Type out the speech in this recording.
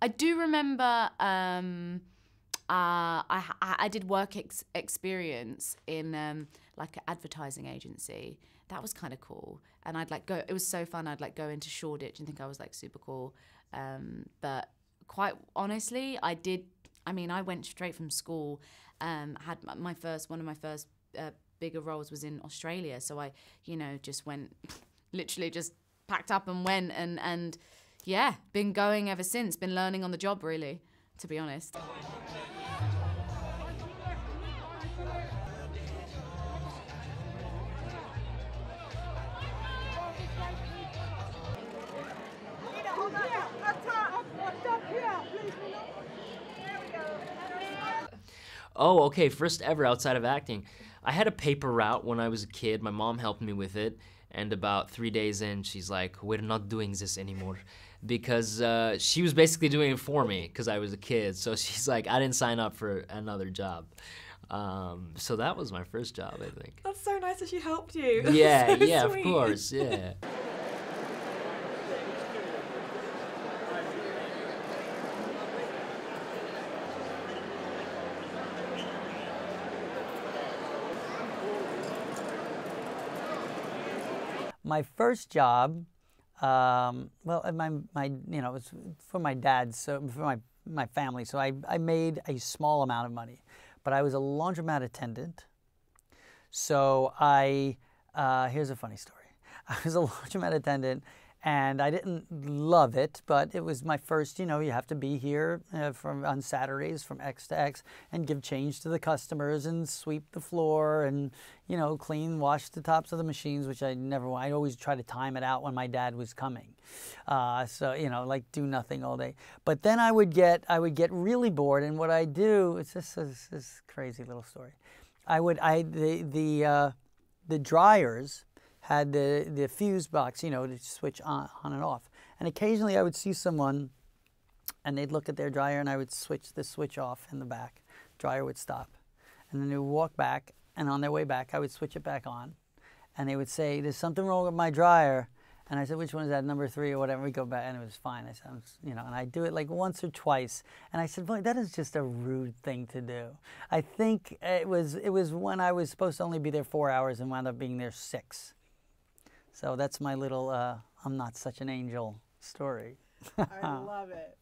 I do remember I did work experience in like an advertising agency. That was kind of cool. And I'd like go, it was so fun. I'd like go into Shoreditch and think I was like super cool. But quite honestly, I went straight from school, had one of my first bigger roles was in Australia. So I, just went, literally just packed up and went and yeah, been going ever since, been learning on the job really, to be honest. Oh, okay, first ever outside of acting. I had a paper route when I was a kid. My mom helped me with it. And about 3 days in, she's like, we're not doing this anymore. Because she was basically doing it for me because I was a kid. So she's like, I didn't sign up for another job. So that was my first job, I think. That's so nice that she helped you. Yeah, So yeah, sweet. of course, yeah. My first job, well, it was for my dad, so for my family. So I made a small amount of money, but I was a laundromat attendant. So here's a funny story. I was a laundromat attendant, and I didn't love it, but it was my first. You have to be here on Saturdays from X to X and give change to the customers and sweep the floor and clean, wash the tops of the machines, which I always try to time it out when my dad was coming. So like do nothing all day. But then I would get really bored, and what I do, it's just this crazy little story. The dryers had the fuse box, to switch on and off. And occasionally I would see someone and they'd look at their dryer and I would switch the switch off in the back. Dryer would stop. And then they would walk back, and on their way back I would switch it back on. And they would say, there's something wrong with my dryer. And I said, which one is that, number 3 or whatever? We go back and it was fine. I said, and I do it like once or twice. And I said, boy, that is just a rude thing to do. I think it was when I was supposed to only be there 4 hours and wound up being there 6. So that's my little I'm not such an angel story. I love it.